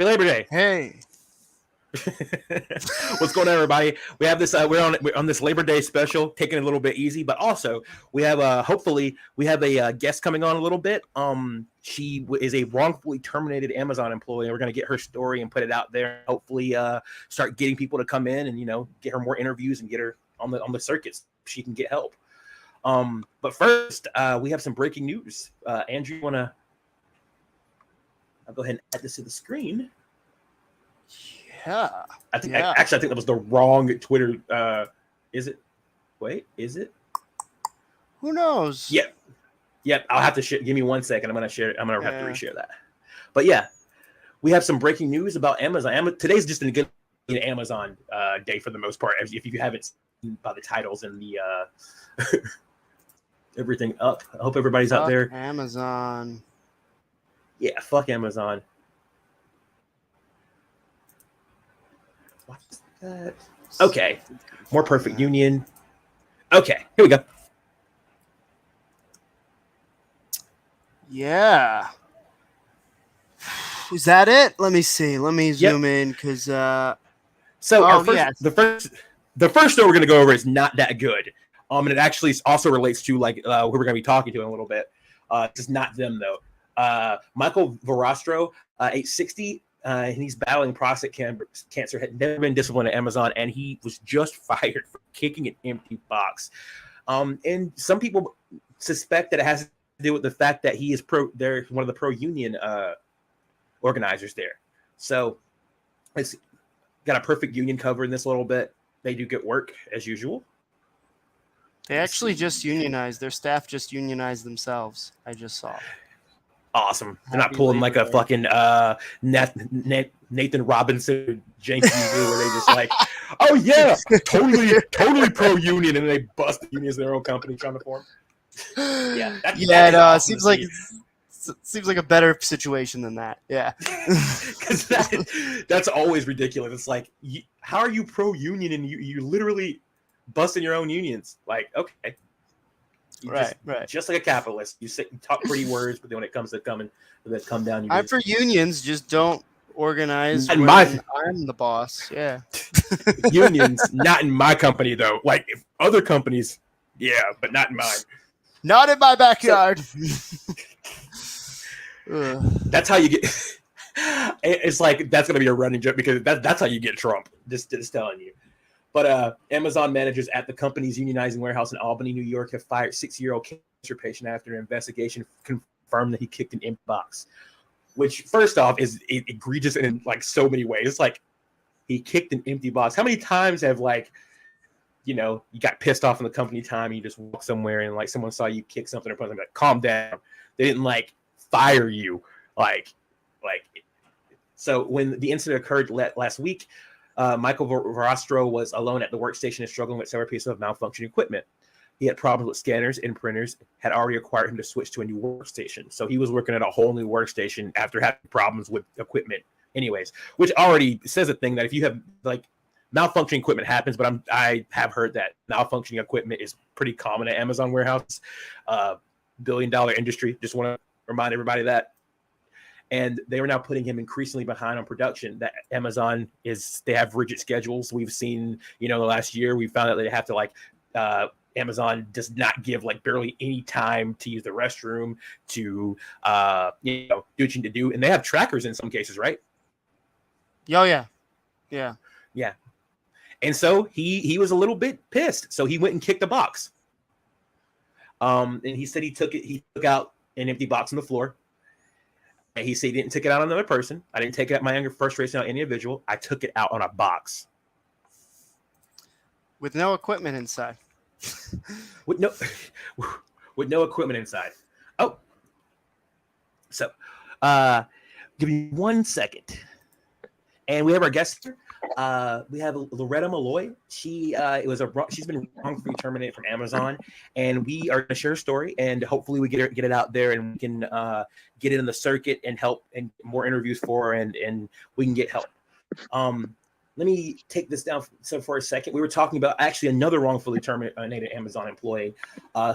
Labor Day. Hey. What's going on, everybody? We have this. We're on this Labor Day special, taking it a little bit easy, but also we have hopefully we have a guest coming on a little bit. She is a wrongfully terminated Amazon employee. And we're going to get her story and put it out there. Hopefully, start getting people to come in and get her more interviews and get her on the circuits so she can get help. But first, we have some breaking news. Andrew, I'll go ahead and add this to the screen. Yeah. I think I think that was the wrong Twitter. Is it? Wait, is it? Who knows? Yep. I'll have to share. Give me 1 second. I'm gonna share. I'm gonna have to reshare that. But yeah, we have some breaking news about Amazon. Today's just a good Amazon day for the most part. If you haven't seen by the titles and the everything up, I hope everybody's out there. Amazon. Yeah, fuck Amazon. What's that? Okay. More perfect union. Okay, here we go. Yeah. Is that it? Let me see. Let me zoom in because the first story we're gonna go over is not that good. And it actually also relates to who we're gonna be talking to in a little bit. It's not them though. Michael Verastro, age 60. And he's battling prostate cancer, had never been disciplined at Amazon, and he was just fired for kicking an empty box. And some people suspect that it has to do with the fact that he is they're one of the pro-union organizers there. So it's got a perfect union cover in this a little bit. They do good work, as usual. They actually just unionized. Their staff just unionized themselves. I just saw. Awesome. They're not pulling like a fucking Nathan Robinson Jenkins where they just like, oh yeah, totally pro union, and they bust the unions in their own company trying to form. It seems like a better situation than that. Yeah, because that's always ridiculous. It's like, how are you pro union and you literally busting your own unions? Like, okay. Right. Just like a capitalist, you talk pretty words, but then when it comes to come down, I'm for unions. Just don't organize. I'm the boss. Yeah. Unions, not in my company though. Like if other companies, yeah, but not in mine. Not in my backyard. That's how you get. It's like that's gonna be a running joke because that's how you get Trump. Just telling you. But Amazon managers at the company's unionizing warehouse in Albany, New York, have fired 6-year-old cancer patient after an investigation confirmed that he kicked an empty box, which first off is egregious in like so many ways. It's like he kicked an empty box. How many times have you got pissed off in the company time and you just walk somewhere and like someone saw you kick something or something, like calm down. They didn't like fire you so when the incident occurred last week. Michael Verastro was alone at the workstation and struggling with several pieces of malfunctioning equipment. He had problems with scanners and printers, had already required him to switch to a new workstation. So he was working at a whole new workstation after having problems with equipment anyways, which already says a thing that if you have like malfunctioning equipment happens, but I have heard that malfunctioning equipment is pretty common at Amazon warehouse, billion-dollar industry. Just want to remind everybody of that. And they are now putting him increasingly behind on production. That Amazon they have rigid schedules. We've seen, the last year we found out they have to Amazon does not give like barely any time to use the restroom, to do what you need to do. And they have trackers in some cases, right? Oh yeah. And so he was a little bit pissed. So he went and kicked a box. And he said he took out an empty box on the floor. And he said he didn't take it out on another person. I didn't take it out my anger frustration on any individual. I took it out on a box. With no equipment inside. with no equipment inside. Oh. So give me 1 second. And we have our guest here. We have Loretta Malloy. She's been wrongfully terminated from Amazon, and we are going to share a story, and hopefully we get it out there, and we can get it in the circuit and help and more interviews for her, and we can get help. Let me take this down for a second. We were talking about actually another wrongfully terminated Amazon employee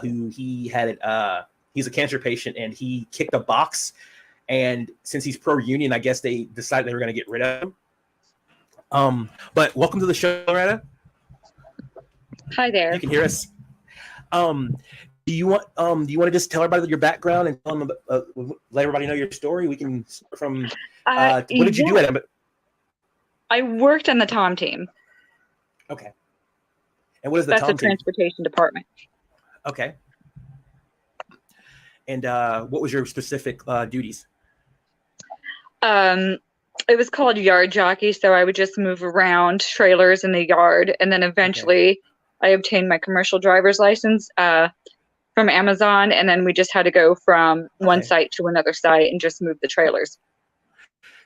who he's a cancer patient, and he kicked a box. And since he's pro-union, I guess they decided they were going to get rid of him. But welcome to the show, Loretta. Hi there. You can hear us. Do you want to just tell everybody your background and tell them let everybody know your story? We can start from what did you do at him? I worked on the Tom team. Okay. And what is the That's Tom the team? transportation department. Okay. And what was your specific duties? It was called yard jockey, so I would just move around trailers in the yard, and then eventually I obtained my commercial driver's license from Amazon, and then we just had to go from one site to another site and just move the trailers.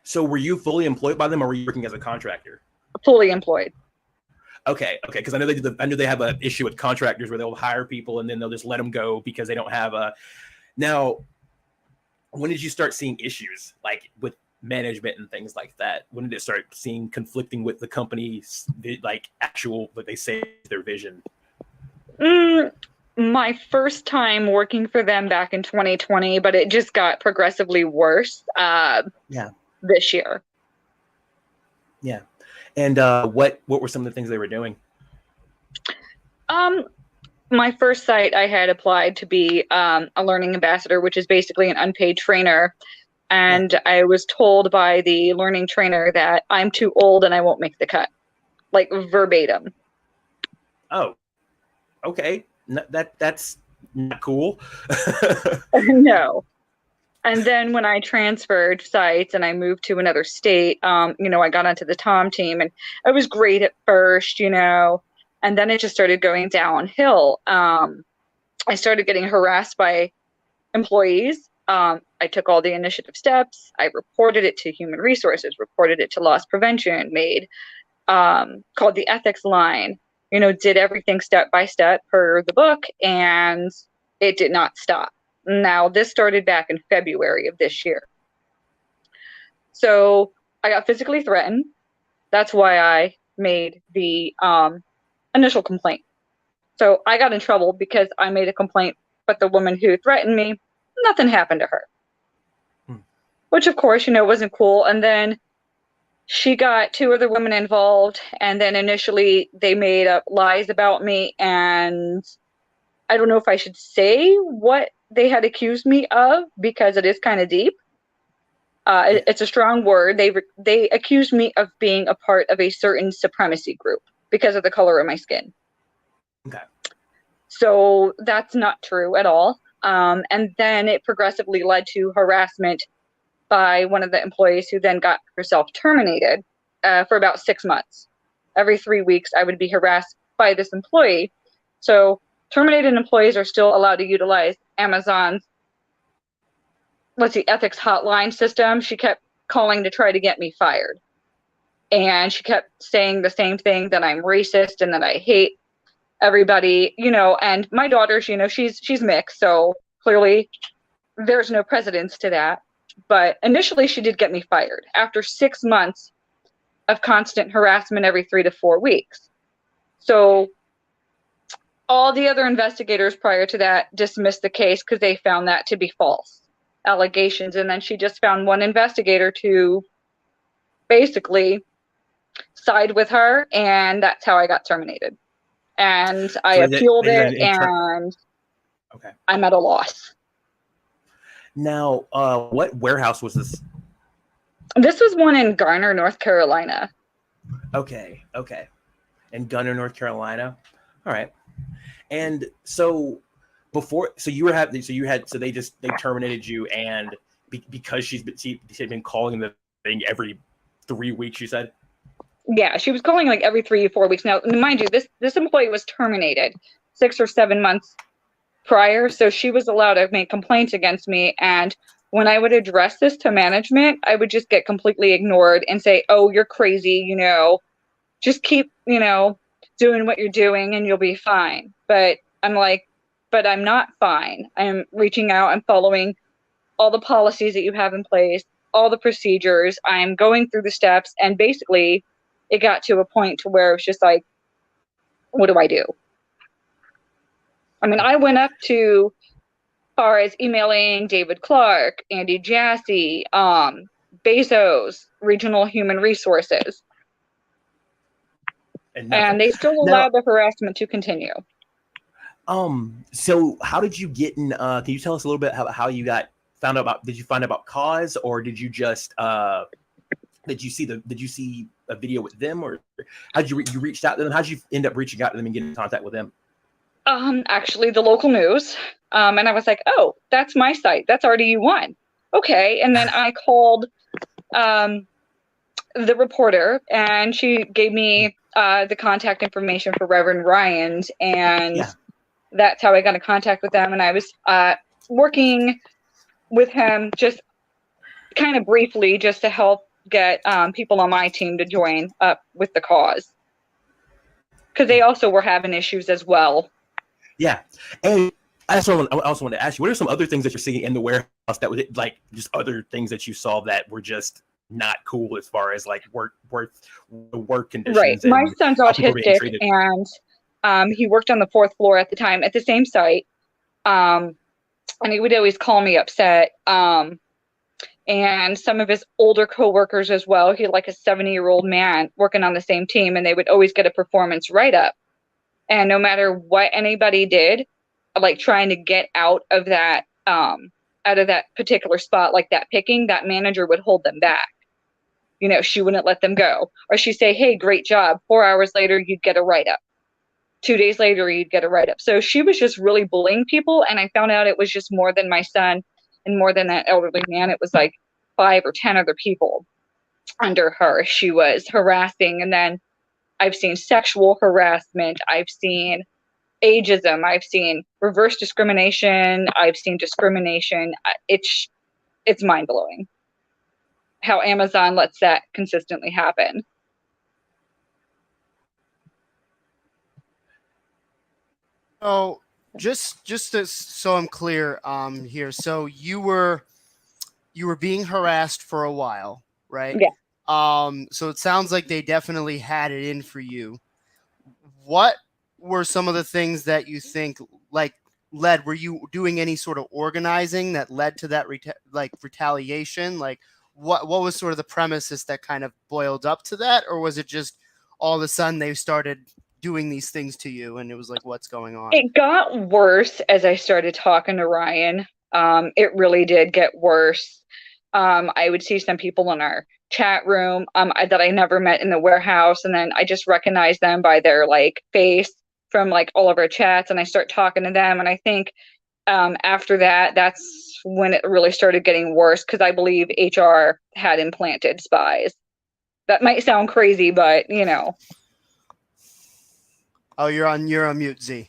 So were you fully employed by them, or were you working as a contractor? Fully employed. Okay, because I know they have an issue with contractors where they'll hire people and then they'll just let them go because they don't have a. Now, when did you start seeing issues like with management and things like that? When did it start seeing conflicting with the company's like actual what they say is their vision? My first time working for them back in 2020, but it just got progressively worse. This year. Yeah. And what were some of the things they were doing? My first site, I had applied to be a learning ambassador, which is basically an unpaid trainer. And I was told by the learning trainer that I'm too old and I won't make the cut, like verbatim. Oh, okay. That's not cool. No. And then when I transferred sites and I moved to another state, I got onto the Tom team, and I was great at first, and then it just started going downhill. I started getting harassed by employees. I took all the initiative steps. I reported it to human resources, reported it to loss prevention, called the ethics line, did everything step by step per the book, and it did not stop. Now, this started back in February of this year. So I got physically threatened. That's why I made the initial complaint. So I got in trouble because I made a complaint, but the woman who threatened me, nothing happened to her. Which, of course, wasn't cool. And then she got 2 other women involved. And then initially they made up lies about me. And I don't know if I should say what they had accused me of because it is kind of deep. It's a strong word. They accused me of being a part of a certain supremacy group because of the color of my skin. Okay. So that's not true at all. And then it progressively led to harassment by one of the employees who then got herself terminated for about 6 months. Every 3 weeks, I would be harassed by this employee. So terminated employees are still allowed to utilize Amazon's, ethics hotline system. She kept calling to try to get me fired. And she kept saying the same thing, that I'm racist and that I hate everybody, and my daughter, she's mixed. So clearly there's no precedence to that. But initially she did get me fired after 6 months of constant harassment every 3 to 4 weeks. So all the other investigators prior to that dismissed the case because they found that to be false allegations. And then she just found one investigator to basically side with her, and that's how I got terminated. And I appealed it, and I'm at a loss. Now, what warehouse was this? This was one in Garner, North Carolina. Okay. In Garner, North Carolina. All right. And so they terminated you, and because she'd been calling the thing every 3 weeks, you said? Yeah, she was calling like every 3 or 4 weeks. Now, mind you, this employee was terminated 6 or 7 months prior, so she was allowed to make complaints against me. And when I would address this to management, I would just get completely ignored and say, "Oh, you're crazy, just keep, doing what you're doing and you'll be fine." But I'm like, but I'm not fine. I'm reaching out. I'm following all the policies that you have in place, all the procedures. I'm going through the steps, and basically it got to a point to where it was just like, what do I do? I mean, I went up to far as emailing David Clark, Andy Jassy, Bezos, Regional Human Resources. And they still allow the harassment to continue. So how did you get in? Can you tell us a little bit how you found out about? Did you find out about cause, or did you just did you see a video with them, or how did you reached out to them? How did you end up reaching out to them and getting in contact with them? Actually, the local news. And I was like, oh, that's my site. That's RDU1. Okay. And then I called the reporter, and she gave me the contact information for Reverend Ryan's, and that's how I got in contact with them. And I was working with him just kind of briefly, just to help get people on my team to join up with the cause, because they also were having issues as well. Yeah, and I also wanted to ask you, what are some other things that you're seeing in the warehouse that was like just other things that you saw that were just not cool as far as like work conditions? Right. My son's autistic, and he worked on the 4th floor at the time at the same site. And he would always call me upset. And some of his older coworkers as well. He had like a 70-year-old man working on the same team, and they would always get a performance write-up. And no matter what anybody did, like trying to get out of that particular spot, like that picking, that manager would hold them back. You know, she wouldn't let them go. Or she'd say, hey, great job. 4 hours later, you'd get a write-up. 2 days later, you'd get a write-up. So she was just really bullying people. And I found out it was just more than my son and more than that elderly man. It was like 5 or 10 other people under her. She was harassing. And then I've seen sexual harassment. I've seen ageism. I've seen reverse discrimination. I've seen discrimination. It's mind-blowing how Amazon lets that consistently happen. Oh, just so I'm clear here. So you were being harassed for a while, right? Yeah. So it sounds like they definitely had it in for you. What were some of the things that you think were you doing any sort of organizing that led to that retaliation? Like what was sort of the premises that kind of boiled up to that? Or was it just all of a sudden they started doing these things to you and it was like, what's going on? It got worse as I started talking to Ryan. It really did get worse. I would see some people in our chat room that I never met in the warehouse, and then I just recognize them by their like face from like all of our chats, and I start talking to them. And I think after that's when it really started getting worse, because I believe HR had implanted spies. That might sound crazy, but you know. Oh, you're on mute, Z.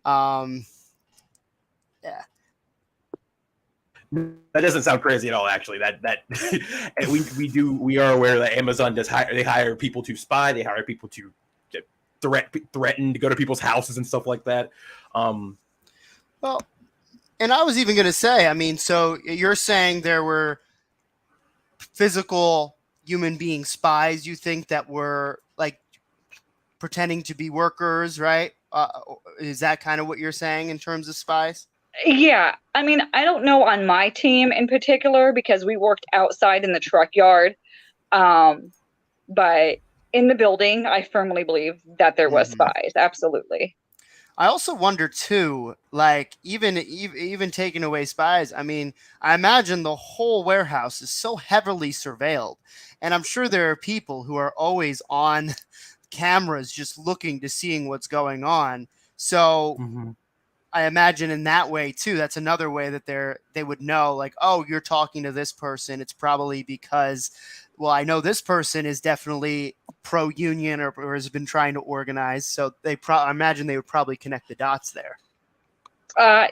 Yeah. That doesn't sound crazy at all, actually. That and we are aware that Amazon does hire people to spy. They hire people to threaten to go to people's houses and stuff like that. Well, and I was even going to say, I mean, so you're saying there were physical human being spies, you think, that were like pretending to be workers, right? Is that kind of what you're saying in terms of spies? Yeah, I mean, I don't know on my team in particular because we worked outside in the truck yard. But in the building, I firmly believe that there was spies. Absolutely. I also wonder too, like even taking away spies. I mean, I imagine the whole warehouse is so heavily surveilled, and I'm sure there are people who are always on cameras just looking to seeing what's going on. So I imagine in that way too, that's another way that they would know, like, oh, you're talking to this person. It's probably because, well, I know this person is definitely pro-union or has been trying to organize. So I imagine they would probably connect the dots there.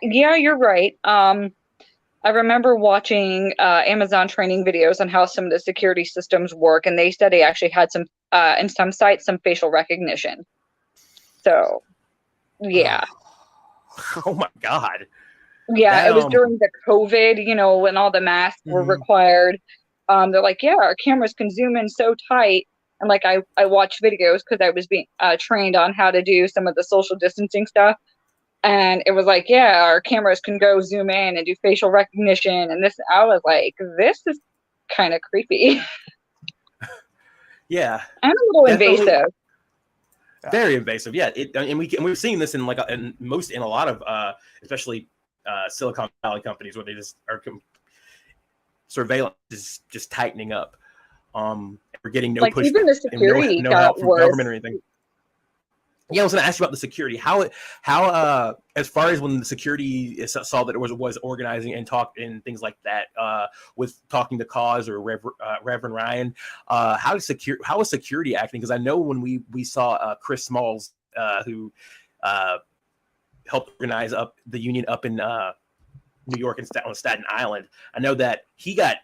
Yeah, you're right. I remember watching Amazon training videos on how some of the security systems work, and they said they actually had some, in some sites, some facial recognition. So, yeah. Oh my God. Yeah, it was during the COVID, you know, when all the masks were required. They're like, yeah, our cameras can zoom in so tight. And like, I watched videos because I was being trained on how to do some of the social distancing stuff. And it was like, yeah, our cameras can go zoom in and do facial recognition. And this, I was like, this is kind of creepy. Yeah, And a little definitely. invasive. Very invasive. Yeah, and we've seen this in like in a lot of especially Silicon Valley companies where they just are surveillance is just tightening up. We're getting no Like push, even the security no got help from worse. government or anything. Yeah, I was going to ask you about the security. How as far as when the security saw that it was organizing and talked and things like that, with talking to Cause or Reverend Ryan, how is security acting? Because I know when we saw Chris Smalls, who helped organize up the union up in New York and on Staten Island, I know that he got.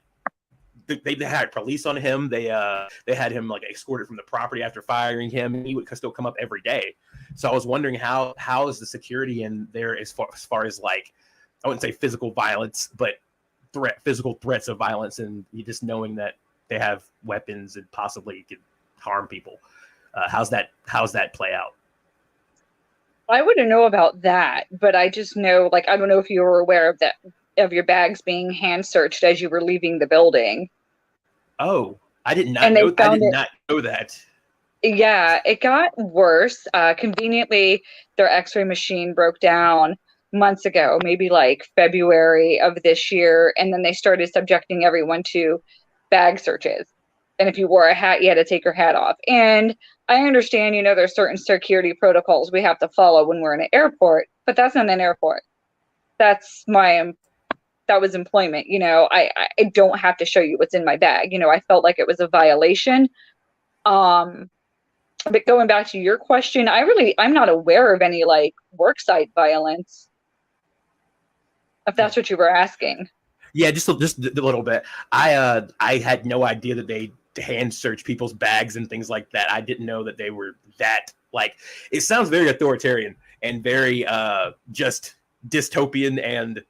They had police on him. They had him like escorted from the property after firing him. And he would still come up every day. So I was wondering how is the security in there as far as like, I wouldn't say physical violence, but physical threats of violence, and you just knowing that they have weapons and possibly could harm people. How's that play out? I wouldn't know about that, but I just know, like, I don't know if you were aware of that, of your bags being hand searched as you were leaving the building. Oh, I did not And know. they found not know that. Yeah, it got worse. Conveniently, their X-ray machine broke down months ago, maybe like February of this year, and then they started subjecting everyone to bag searches. And if you wore a hat, you had to take your hat off. And I understand, there's certain security protocols we have to follow when we're in an airport, but that's not an airport. That was employment. I don't have to show you what's in my bag. I felt like it was a violation. But going back to your question, I'm not aware of any like worksite violence, if that's what you were asking. Yeah, just a little bit. I had no idea that they hand search people's bags and things like that. I didn't know that they were that, like, it sounds very authoritarian and very just dystopian, and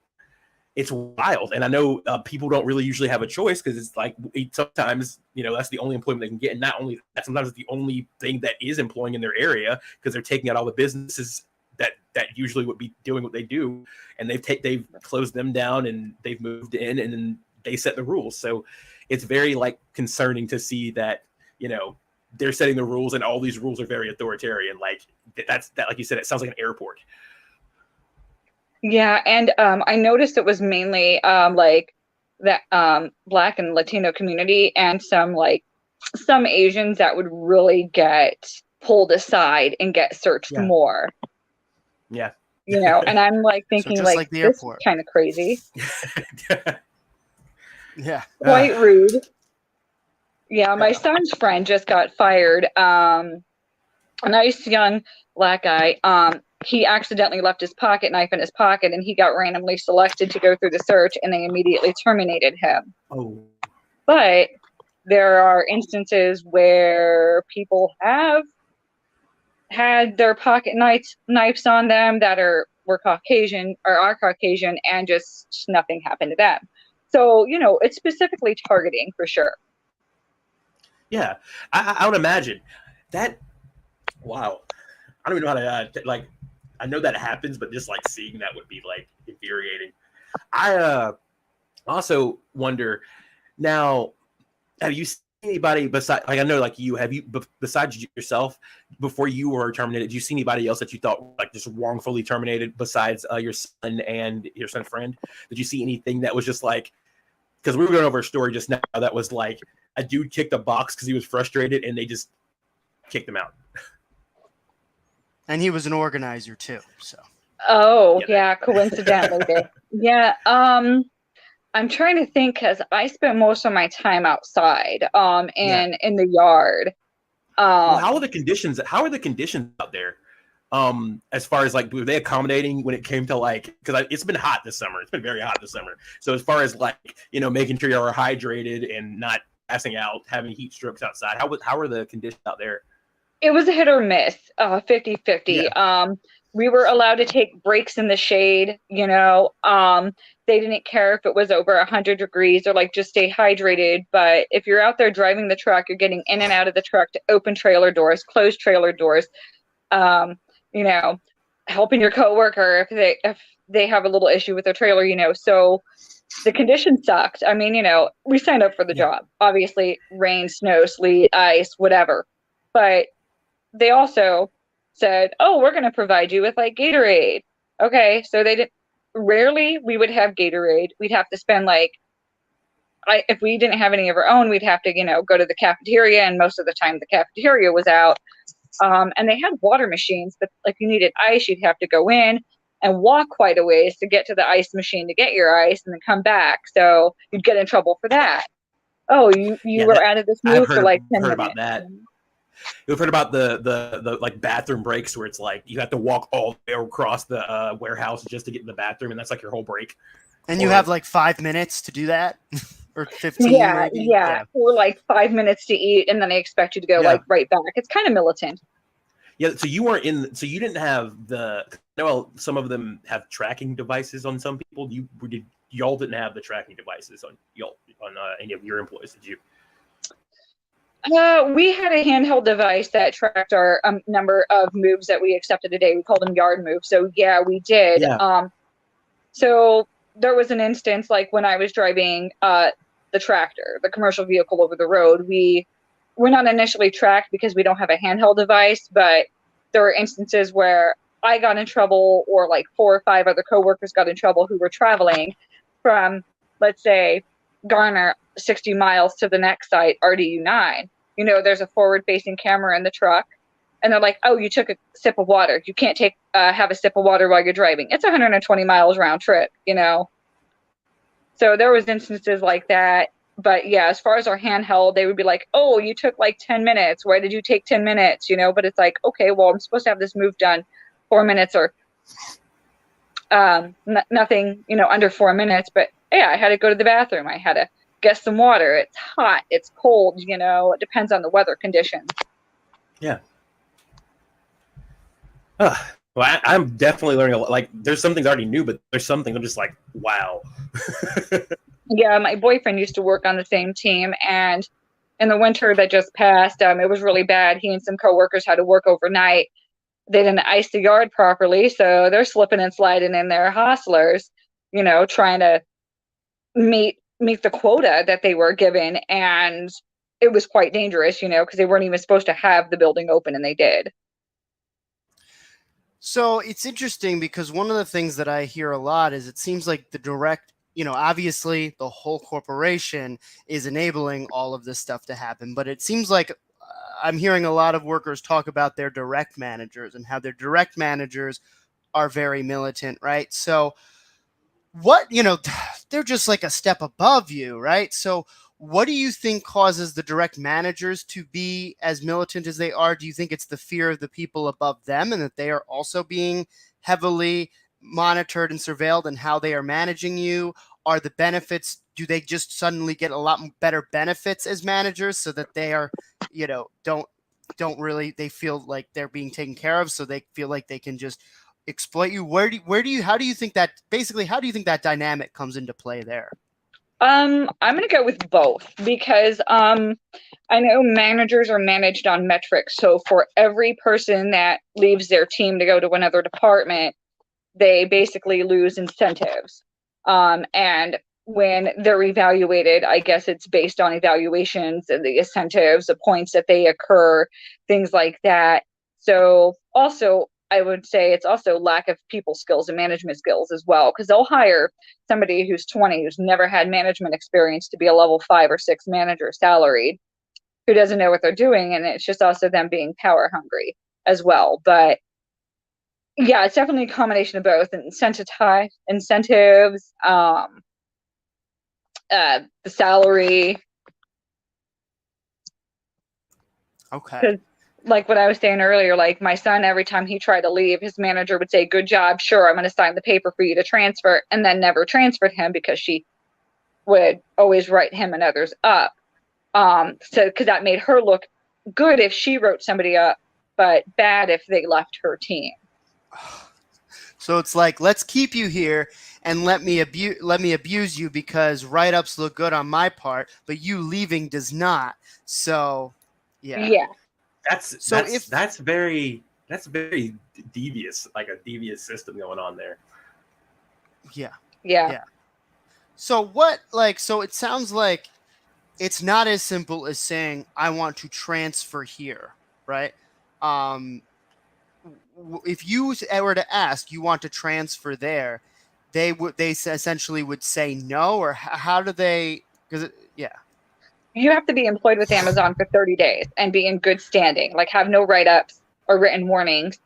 it's wild. And I know people don't really usually have a choice, because it's like sometimes that's the only employment they can get, and not only that, sometimes it's the only thing that is employing in their area, because they're taking out all the businesses that usually would be doing what they do, and they've closed them down, and they've moved in, and then they set the rules. So it's very like concerning to see that they're setting the rules, and all these rules are very authoritarian. Like that, like you said, it sounds like an airport. Yeah, and I noticed it was mainly like that Black and Latino community, and some Asians that would really get pulled aside and get searched more. Yeah. And I'm like thinking, so like the this airport. is kind of crazy. Yeah. Quite rude. Yeah, my son's friend just got fired. A nice young Black guy. He accidentally left his pocket knife in his pocket, and he got randomly selected to go through the search, and they immediately terminated him. Oh. But there are instances where people have had their pocket knives on them that were Caucasian or are Caucasian, and just nothing happened to them. So, it's specifically targeting for sure. Yeah, I would imagine that. Wow. I don't even know how to I know that happens, but just like seeing that would be like infuriating. I also wonder now, have you seen anybody besides, like, I know like you, besides yourself, before you were terminated, did you see anybody else that you thought like just wrongfully terminated besides your son and your son friend? Did you see anything that was just like, because we were going over a story just now that was like a dude kicked a box because he was frustrated, and they just kicked him out. And he was an organizer too, so. Oh, yeah, coincidentally. Yeah, I'm trying to think, because I spent most of my time outside, and in the yard. Well, how are the conditions out there? As far as like, were they accommodating when it came to like, because it's been hot this summer. It's been very hot this summer. So as far as like, making sure you're hydrated and not passing out, having heat strokes outside, how are the conditions out there? It was a hit or miss, 50-50. Yeah. We were allowed to take breaks in the shade, they didn't care if it was over 100 degrees or like just stay hydrated. But if you're out there driving the truck, you're getting in and out of the truck to open trailer doors, close trailer doors, helping your coworker if they have a little issue with their trailer, so the conditions sucked. I mean, we signed up for the job. Obviously, rain, snow, sleet, ice, whatever. But they also said, "Oh, we're going to provide you with like Gatorade." Okay, so they didn't. Rarely we would have Gatorade. We'd have to spend if we didn't have any of our own, we'd have to go to the cafeteria, and most of the time the cafeteria was out. And they had water machines, but if you needed ice, you'd have to go in and walk quite a ways to get to the ice machine to get your ice and then come back. So you'd get in trouble for that. Oh, you were out of this move for like 10 heard minutes. About that. You've heard about the like bathroom breaks where it's like you have to walk all the way across the warehouse just to get in the bathroom, and that's like your whole break. And you have like 5 minutes to do that, or 15. Yeah, maybe? yeah, or like 5 minutes to eat, and then they expect you to go like right back. It's kind of militant. Yeah, so you weren't in. So you didn't have the. Well, some of them have tracking devices on some people. Y'all didn't have the tracking devices on any of your employees, did you? We had a handheld device that tracked our number of moves that we accepted a day. We called them yard moves. So yeah, we did. Yeah. So there was an instance like when I was driving the tractor, the commercial vehicle over the road. We're not initially tracked because we don't have a handheld device, but there were instances where I got in trouble, or like 4 or 5 other coworkers got in trouble who were traveling from, let's say, Garner 60 miles to the next site, RDU 9. There's a forward-facing camera in the truck, and they're like, "Oh, you took a sip of water. You can't have a sip of water while you're driving." It's 120 miles round trip, So there was instances like that. But yeah, as far as our handheld, they would be like, "Oh, you took like 10 minutes. Why did you take 10 minutes?" But it's like, okay, well, I'm supposed to have this move done 4 minutes, or nothing, under 4 minutes. But yeah, I had to go to the bathroom. I had to get some water. It's hot. It's cold. It depends on the weather conditions. Yeah. Well, I'm definitely learning a lot. Like, there's some things I already knew, but there's some things I'm just like, wow. Yeah, my boyfriend used to work on the same team, and in the winter that just passed, it was really bad. He and some coworkers had to work overnight. They didn't ice the yard properly, so they're slipping and sliding in their hostlers, trying to meet the quota that they were given, and it was quite dangerous, because they weren't even supposed to have the building open, and they did. So it's interesting because one of the things that I hear a lot is it seems like the direct, obviously the whole corporation is enabling all of this stuff to happen, but it seems like I'm hearing a lot of workers talk about their direct managers and how their direct managers are very militant, right? So they're just like a step above you, right? So what do you think causes the direct managers to be as militant as they are? Do you think it's the fear of the people above them and that they are also being heavily monitored and surveilled in how they are managing you? Are the benefits, do they just suddenly get a lot better benefits as managers so that they are, don't really, they feel like they're being taken care of, so they feel like they can just exploit you? How do you think that dynamic comes into play there? I'm going to go with both, because I know managers are managed on metrics. So for every person that leaves their team to go to another department, they basically lose incentives. And when they're evaluated, I guess it's based on evaluations and the incentives, the points that they occur, things like that. So also, I would say it's also lack of people skills and management skills as well, because they'll hire somebody who's 20, who's never had management experience, to be a level 5 or 6 manager salaried, who doesn't know what they're doing. And it's just also them being power hungry as well. But yeah, it's definitely a combination of both. Incentives, the salary. Okay. Like what I was saying earlier, like my son, every time he tried to leave, his manager would say, "Good job, sure, I'm going to sign the paper for you to transfer," and then never transferred him because she would always write him and others up. So because that made her look good if she wrote somebody up, but bad if they left her team. So it's like, let's keep you here and let me abuse you because write-ups look good on my part, but you leaving does not. So, yeah. That's very That's very devious, like a devious system going on there. Yeah. Yeah. Yeah. So what, like, so it sounds like it's not as simple as saying, I want to transfer here, right? If you were to ask, you want to transfer there, they essentially would say no, or how do they, because yeah. You have to be employed with Amazon for 30 days and be in good standing, like have no write-ups or written warnings.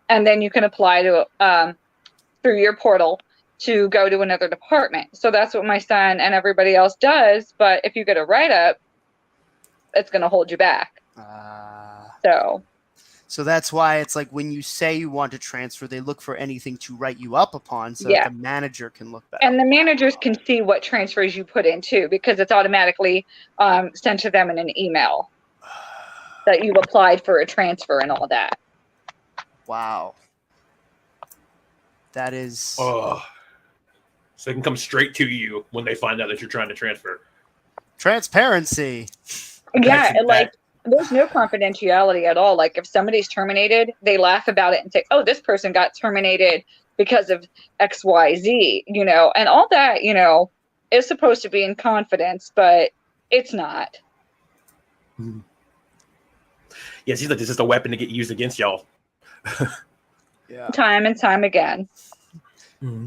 And then you can apply to through your portal to go to another department. So that's what my son and everybody else does. But if you get a write-up, it's going to hold you back. So that's why it's like when you say you want to transfer, they look for anything to write you up upon so that the manager can look back. And the managers can see what transfers you put in too, because it's automatically sent to them in an email that you applied for a transfer and all that. Wow. That is... Oh. So they can come straight to you when they find out that you're trying to transfer. Transparency. Yeah, like there's no confidentiality at all. Like if somebody's terminated, they laugh about it and say, oh, this person got terminated because of XYZ, you know, and all that, you know, is supposed to be in confidence, but it's not. Mm-hmm. Yeah, it seems like this is a weapon to get used against y'all. Yeah. Time and time again. Mm-hmm.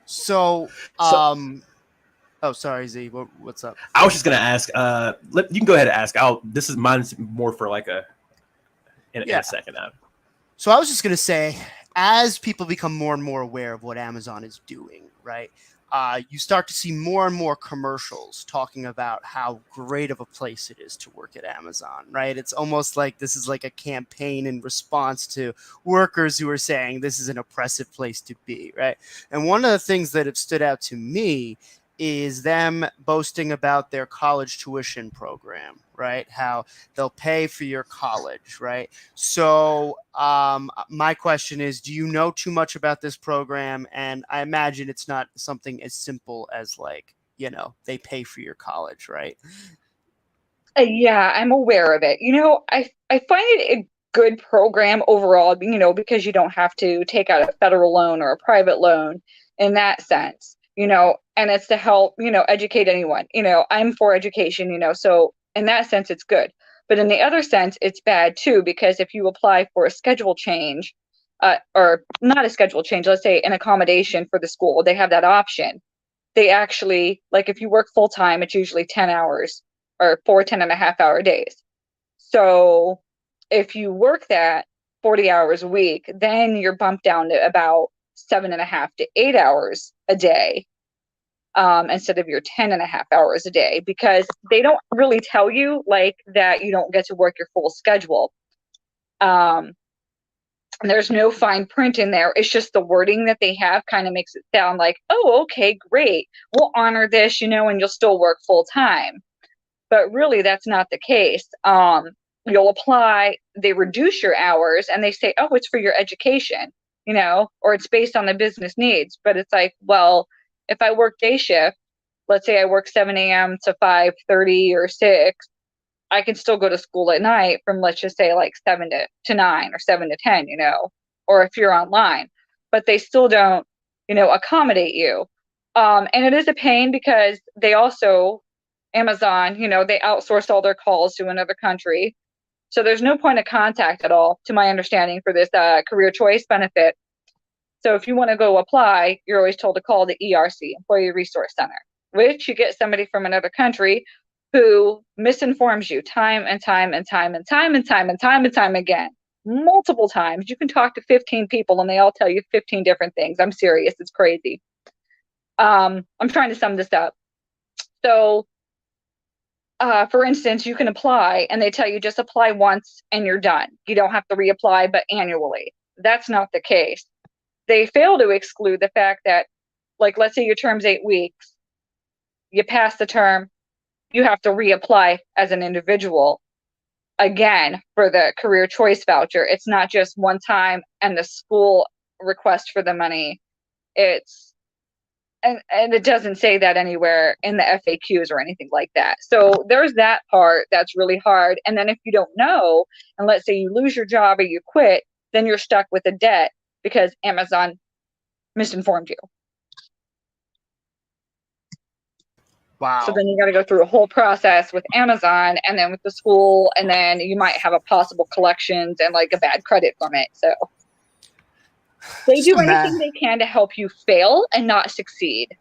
So oh, sorry, Z. What's up? I was just gonna ask. You can go ahead and ask. This is mine's more for like in a second. So I was just gonna say, as people become more and more aware of what Amazon is doing, right? You start to see more and more commercials talking about how great of a place it is to work at Amazon, right? It's almost like this is like a campaign in response to workers who are saying this is an oppressive place to be, right? And one of the things that have stood out to me is them boasting about their college tuition program, right? How they'll pay for your college, right? So my question is, do you know too much about this program? And I imagine it's not something as simple as like, you know, they pay for your college, right? Yeah, I'm aware of it. You know, I find it a good program overall, you know, because you don't have to take out a federal loan or a private loan in that sense. You know, and it's to help, you know, educate anyone. You know, I'm for education, you know, so in that sense, it's good. But in the other sense, it's bad too, because if you apply for a schedule change, or not a schedule change, let's say an accommodation for the school, they have that option. They actually, like if you work full time, it's usually 10 hours or 4 10.5-hour days. So if you work that 40 hours a week, then you're bumped down to about 7.5 to 8 hours a day, instead of your 10.5 hours a day, because they don't really tell you like that you don't get to work your full schedule. There's no fine print in there. It's just the wording that they have kind of makes it sound like, oh, okay, great, we'll honor this, you know, and you'll still work full time. But really, that's not the case. You'll apply, they reduce your hours, and they say, oh, it's for your education, you know, or it's based on the business needs. But it's like, well, if I work day shift, let's say I work 7 a.m. to 5:30 or 6, I can still go to school at night from, let's just say, like 7 to 9 or 7 to 10, you know, or if you're online. But they still don't, you know, accommodate you. And it is a pain because they also, Amazon, you know, they outsourced all their calls to another country. So there's no point of contact at all, to my understanding, for this career choice benefit. So if you want to go apply, you're always told to call the ERC, Employee Resource Center, which you get somebody from another country who misinforms you time and time and time and time and time and time and time again, multiple times. You can talk to 15 people and they all tell you 15 different things. I'm serious. It's crazy. I'm trying to sum this up. So for instance, you can apply and they tell you just apply once and you're done. You don't have to reapply, but annually. That's not the case. They fail to exclude the fact that, like, let's say your term's 8 weeks. You pass the term, you have to reapply as an individual again for the career choice voucher. It's not just one time and the school request for the money. It's and it doesn't say that anywhere in the FAQs or anything like that. So there's that part that's really hard. And then if you don't know, and let's say you lose your job or you quit, then you're stuck with a debt because Amazon misinformed you. Wow. So then you got to go through a whole process with Amazon and then with the school, and then you might have a possible collections and like a bad credit from it. So they Just do anything they can to help you fail and not succeed.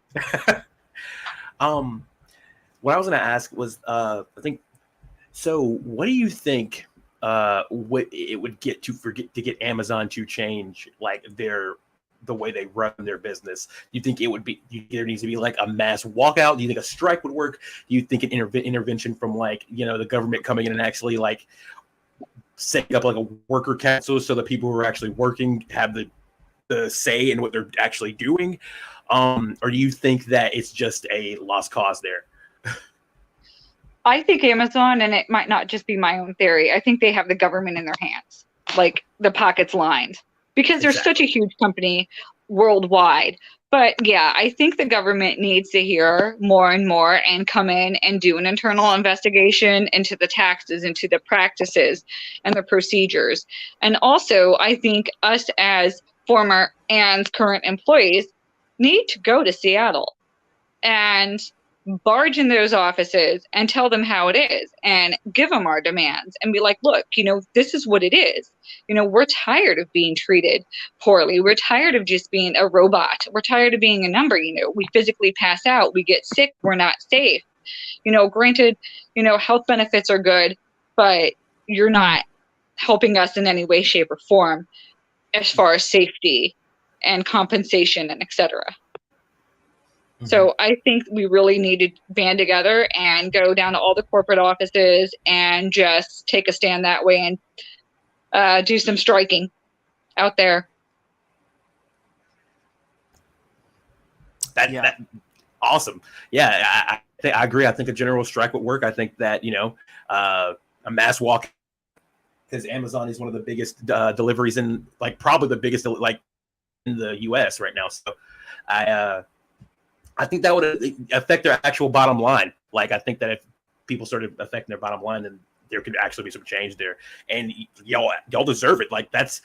What I was going to ask was, I think, so what do you think what it would get to get Amazon to change like the way they run their business? Do you think it would be, there needs to be like a mass walkout? Do you think a strike would work? Do you think an intervention from like, the government coming in and actually like setting up like a worker council so the people who are actually working have the say in what they're actually doing? Or do you think that it's just a lost cause there? I think Amazon, and it might not just be my own theory, I think they have the government in their hands, like the pockets lined, because they're such a huge company worldwide. But yeah, I think the government needs to hear more and more and come in and do an internal investigation into the taxes, into the practices and the procedures. And also, I think us as former and current employees need to go to Seattle and barge in those offices and tell them how it is and give them our demands and be like, look, this is what it is. We're tired of being treated poorly. We're tired of just being a robot. We're tired of being a number. We physically pass out. We get sick. We're not safe. Granted, health benefits are good, but you're not helping us in any way, shape, or form as far as safety and compensation and etc. So I think we really need to band together and go down to all the corporate offices and just take a stand that way and do some striking out there. That awesome. Yeah, I agree. I think a general strike would work. I think that, a mass walk, because Amazon is one of the biggest deliveries in, like, probably the biggest, like, in the U.S. right now. So I think that would affect their actual bottom line. Like, I think that if people started affecting their bottom line, then there could actually be some change there. And y'all deserve it. Like, that's,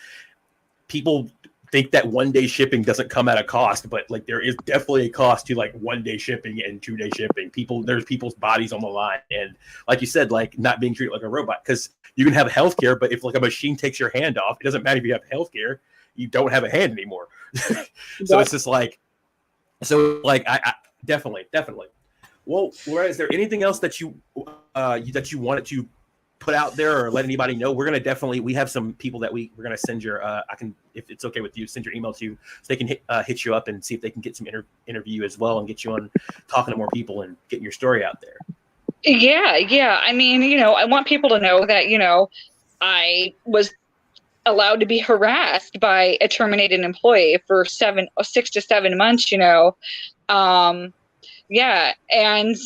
people think that 1 day shipping doesn't come at a cost, but like there is definitely a cost to like 1 day shipping and 2 day shipping. There's people's bodies on the line. And like you said, like not being treated like a robot, because you can have healthcare, but if like a machine takes your hand off, it doesn't matter if you have healthcare, you don't have a hand anymore. So it's just like, I definitely. Well, Laura, is there anything else that you wanted to put out there or let anybody know? We're going to we have some people that we're going to send your, if it's okay with you, send your email to, so they can hit you up and see if they can get some interview as well and get you on talking to more people and getting your story out there. Yeah. I mean, I want people to know that, I was allowed to be harassed by a terminated employee for 6 to 7 months, yeah. And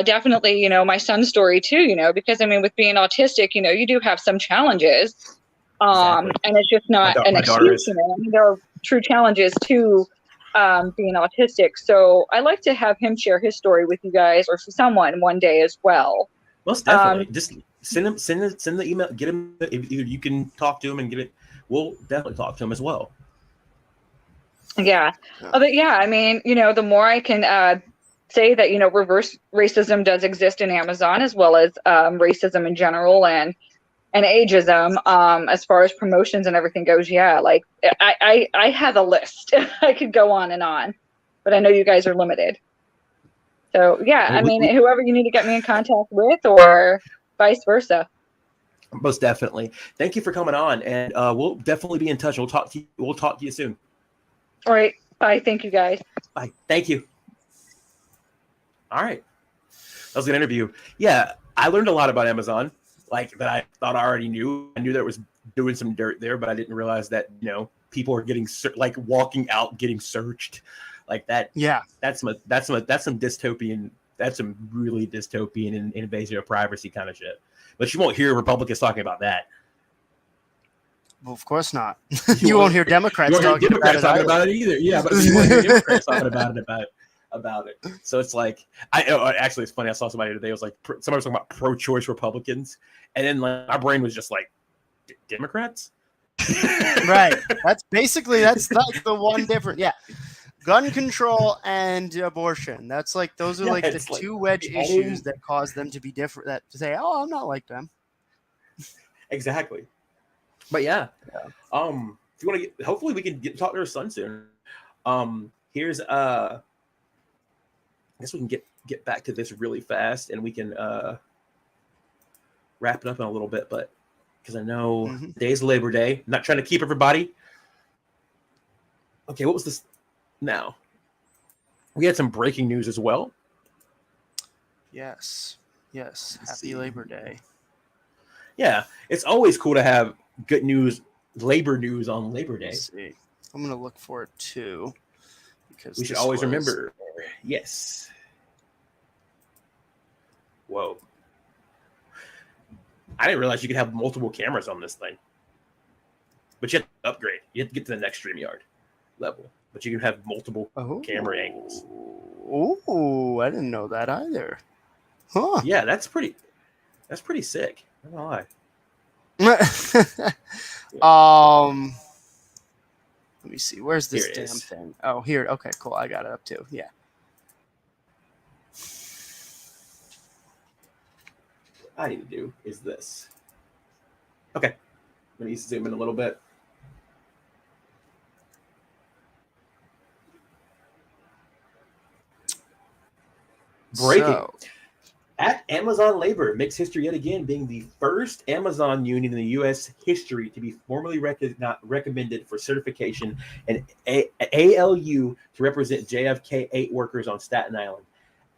definitely, my son's story too, because I mean, with being autistic, you do have some challenges. Exactly. And it's just not an excuse, I mean, there are true challenges to being autistic. So I like to have him share his story with you guys or someone one day as well. Most definitely. Just send the email, get him, if you can talk to him and get it. We'll definitely talk to him as well. Yeah. But yeah, I mean, the more I can say that, reverse racism does exist in Amazon, as well as racism in general and ageism, as far as promotions and everything goes. Yeah, like I have a list. I could go on, but I know you guys are limited. So yeah, I mean, whoever you need to get me in contact with, or vice versa. Most definitely. Thank you for coming on, and we'll definitely be in touch. We'll talk to you soon. All right. Bye. Thank you, guys. Bye. Thank you. All right. That was an interview. Yeah, I learned a lot about Amazon, like that I thought I already knew. I knew that it was doing some dirt there, but I didn't realize that, people are getting like walking out, getting searched like that. Yeah. That's some dystopian. That's some really dystopian and invasion of privacy kind of shit. But you won't hear Republicans talking about that. Well, of course not. You won't hear Democrats talking about it either. Yeah, but you won't hear Democrats talking about it. So it's like, actually, it's funny. I saw somebody today. It was like somebody was talking about pro-choice Republicans, and then like my brain was just like, Democrats. Right. That's the one difference. Yeah. Gun control and abortion. That's like those are Yeah, like the it's like two wedge the issues only- that cause them to be different. That to say, oh, I'm not like them. Exactly. But yeah. If you want to get, hopefully we can talk to her son soon. Here's I guess we can get back to this really fast, and we can wrap it up in a little bit, but because I know today's Labor Day. I'm not trying to keep everybody. Okay, what was this now? We had some breaking news as well. Yes. Happy Labor Day. Yeah, it's always cool to have good news, labor news on Labor Day. Let's see. I'm going to look for it too. Because We should always remember. Yes. Whoa. I didn't realize you could have multiple cameras on this thing. But you have to upgrade. You have to get to the next StreamYard level. But you can have multiple camera angles. Oh, I didn't know that either. Huh. Yeah, that's pretty sick. I don't know why. Let me see. Where's this damn thing? Oh, here. Okay, cool. I got it up too. Yeah. What I need to do is this. Okay. Let me zoom in a little bit. Breaking. So, at Amazon Labor makes history yet again, being the first Amazon union in the U.S. history to be formally recommended for certification and ALU to represent JFK 8 workers on Staten Island.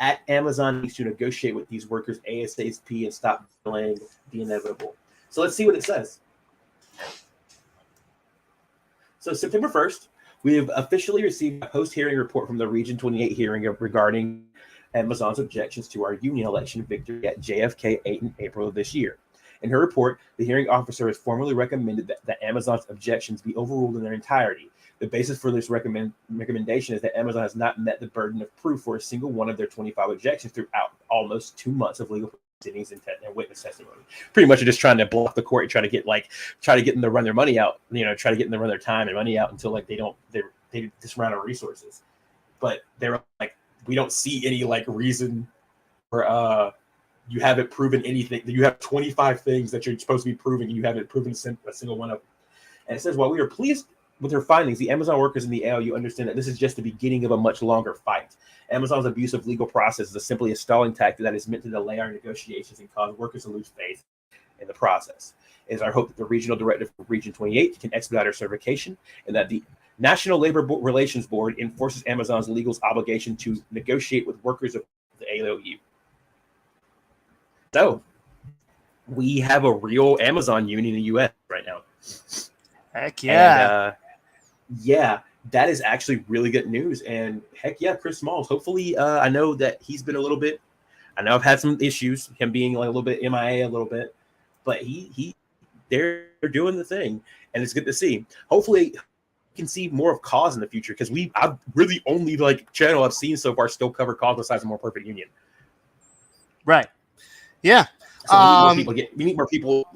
At Amazon needs to negotiate with these workers ASAP and stop delaying the inevitable. So let's see what it says. So September 1st, we have officially received a post-hearing report from the Region 28 hearing regarding Amazon's objections to our union election victory at JFK 8 in April of this year. In her report, the hearing officer has formally recommended that Amazon's objections be overruled in their entirety. The basis for this recommendation is that Amazon has not met the burden of proof for a single one of their 25 objections throughout almost 2 months of legal proceedings and witness testimony. Pretty much just trying to block the court and try to get them to run their money out, try to get them to run their time and money out until they just run out of resources. But they're like, we don't see any reason for you haven't proven anything. You have 25 things that you're supposed to be proving, and you haven't proven a single one of them. And it says, while we are pleased with her findings, the Amazon workers in the ALU understand that this is just the beginning of a much longer fight. Amazon's abusive legal process is simply a stalling tactic that is meant to delay our negotiations and cause workers to lose faith in the process. It is our hope that the regional director for Region 28 can expedite our certification, and that the National Labor Relations Board enforces Amazon's legal obligation to negotiate with workers of the ALU. So, we have a real Amazon union in the U.S. right now. Heck yeah. And, that is actually really good news. And heck yeah, Chris Smalls. Hopefully, I know that he's been I know I've had some issues, him being a little bit MIA a little bit, but they're doing the thing, and it's good to see. Hopefully, can see more of cause in the future, because I've really only channel I've seen so far still cover cause besides a more perfect union. Right. Yeah. So we need more people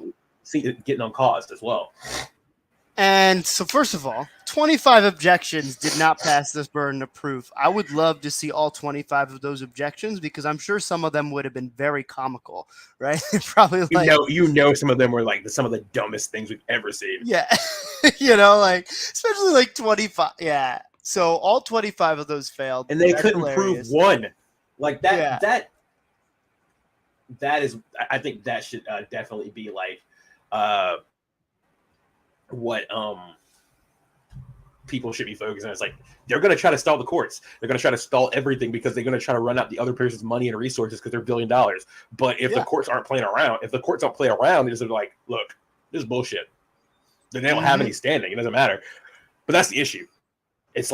getting on cause as well. And so, first of all, 25 objections did not pass this burden of proof. I would love to see all 25 of those objections, because I'm sure some of them would have been very comical, right? Probably some of them were some of the dumbest things we've ever seen. Yeah. Especially 25. Yeah. So all 25 of those failed. And they couldn't prove one. That is, I think that should definitely be what people should be focusing on. It's they're going to try to stall the courts. They're going to try to stall everything because they're going to try to run out the other person's money and resources because they're $1 billion. But if the courts aren't playing around, if the courts don't play around, they're just look, this is bullshit. Then they don't have any standing. It doesn't matter. But that's the issue. It's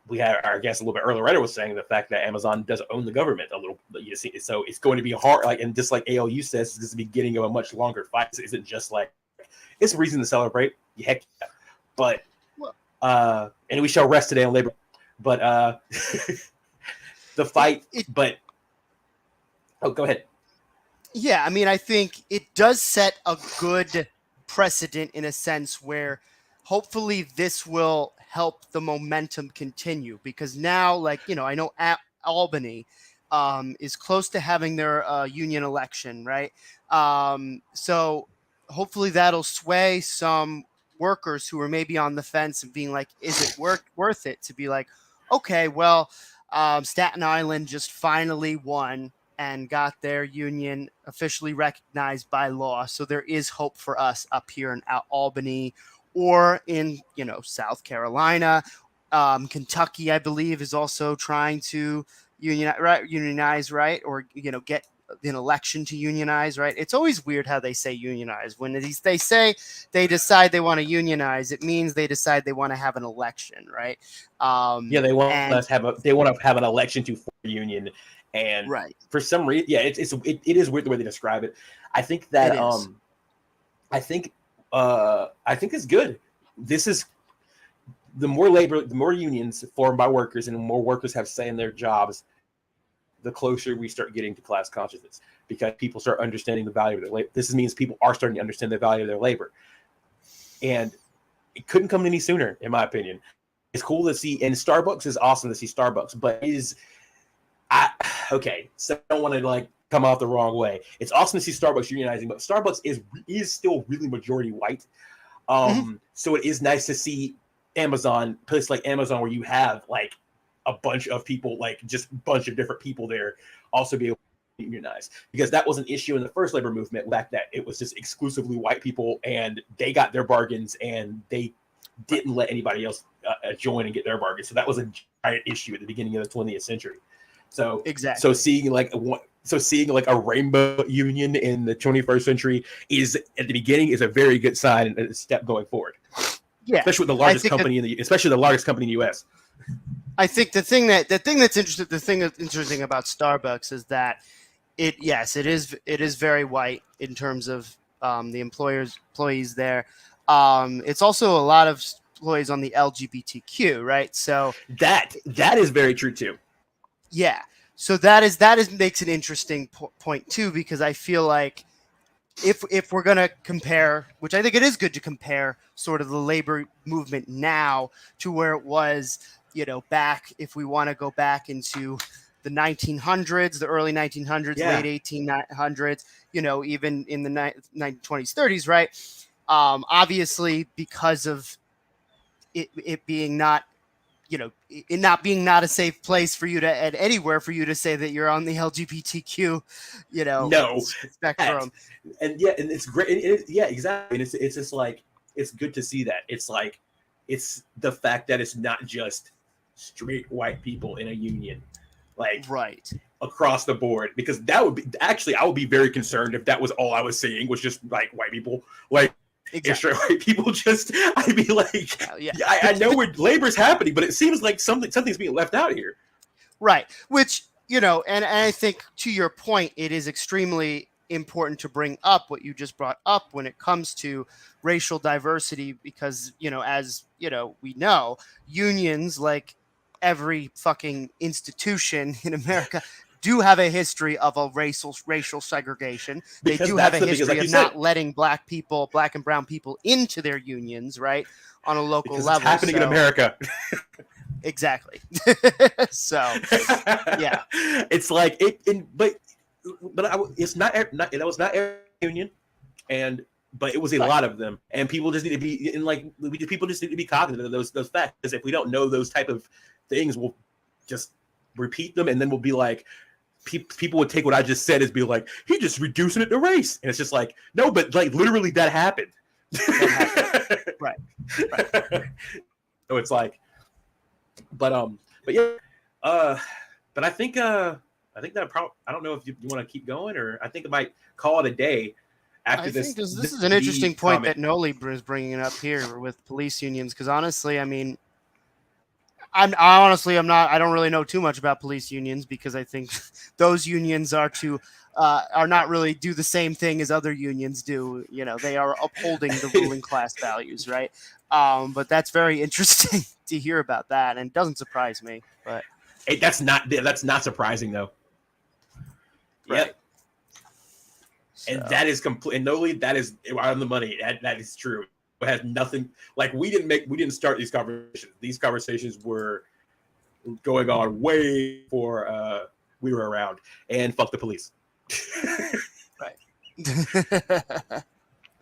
we had our guest a little bit earlier was saying the fact that Amazon does own the government a little. You see, so it's going to be hard. And just like ALU says, this is the beginning of a much longer fight. It isn't just it's a reason to celebrate. Heck yeah. But and we shall rest today on labor. But the fight. Go ahead. Yeah, I mean, I think it does set a good precedent in a sense where hopefully this will help the momentum continue, because now, like, I know Albany is close to having their union election, right? So hopefully that'll sway some workers who are maybe on the fence and being like, is it worth it to be like, okay, well, Staten Island just finally won and got their union officially recognized by law. So there is hope for us up here in Albany or in, South Carolina. Kentucky, I believe, is also trying to unionize, right? Or, get an election to unionize, right? It's always weird how they say unionize. When they say they decide they want to unionize, it means they decide they want to have an election, right? They want to have an election to form a union, and right. For some reason, it is weird the way they describe it. I think that I think it's good. This is the more unions formed by workers and more workers have say in their jobs, the closer we start getting to class consciousness, because people start understanding the value of their labor. This means people are starting to understand the value of their labor. And it couldn't come any sooner, in my opinion. It's cool to see, and Starbucks is awesome to see Starbucks, but so I don't want to come off the wrong way. It's awesome to see Starbucks unionizing, but Starbucks is still really majority white. So it is nice to see places like Amazon, where you have a bunch of people, just a bunch of different people there, also be able to unionize, because that was an issue in the first labor movement, back that it was just exclusively white people and they got their bargains and they didn't let anybody else join and get their bargains. So that was a giant issue at the beginning of the 20th century. So exactly. So seeing a rainbow union in the 21st century is at the beginning is a very good sign and a step going forward. Yeah, especially with the largest company in the U.S. I think the thing that's interesting about Starbucks is that it is very white in terms of the employees there. It's also a lot of employees on the LGBTQ, right? So that is very true too. Yeah. So that makes an interesting point too, because I feel like if we're going to compare, which I think it is good to compare sort of the labor movement now to where it was, back, if we want to go back into the 1900s, the early 1900s, late 1800s, even in the 1920s, 30s, right? Obviously, because of it being not, it not being not a safe place for you to at anywhere for you to say that you're on the LGBTQ, spectrum. And it's great. Exactly. And it's just it's good to see that. It's the fact that it's not just straight white people in a union, right across the board, because that would be I would be very concerned if that was all I was seeing was just white people, exactly. Straight white people. I'd be I know where labor's happening, but it seems like something's being left out here. Right. Which, and I think to your point, it is extremely important to bring up what you just brought up when it comes to racial diversity, because, as we know, unions, like every fucking institution in America, do have a history of a racial segregation. They do have a history of not letting black and brown people into their unions, right, on a local level. It's happening in America. Exactly. So, yeah, it's it's not that was not every union, but it was a lot of them, and people just need to be people just need to be cognizant of those facts, because if we don't know those type of things, we'll just repeat them, and then we'll be like, people would take what I just said as be like, he just reducing it to race, and it's just no, but literally that happened. Right. So it's but I think that I don't know if you want to keep going, or I think I might call it a day after this. I think this is an interesting point that Noli is bringing up here with police unions, because honestly, I mean, I don't really know too much about police unions, because I think those unions are not really do the same thing as other unions do. They are upholding the ruling class values, right? But that's very interesting to hear about that, and it doesn't surprise me. But that's not surprising though. Right. Yep. And that is complete. And Noli, that is on the money. That is true. It has nothing. Like we didn't start these conversations. These conversations were going on way before we were around. And fuck the police. Right.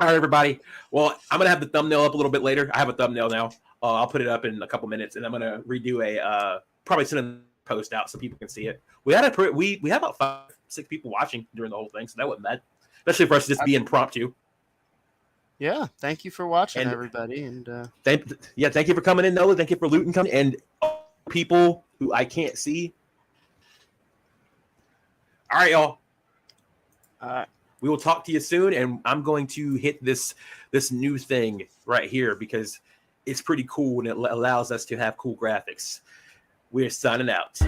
All right, everybody. Well, I'm gonna have the thumbnail up a little bit later. I have a thumbnail now. I'll put it up in a couple minutes, and I'm gonna redo a probably send a post out so people can see it. We had we had about 5-6 people watching during the whole thing, so that wasn't bad, especially for us to just be impromptu. Yeah, thank you for watching, And everybody, and thank you for coming in, Nola. Thank you for Luton coming, and people who I can't see. All right, y'all. We will talk to you soon, and I'm going to hit this new thing right here because it's pretty cool and it allows us to have cool graphics. We're signing out.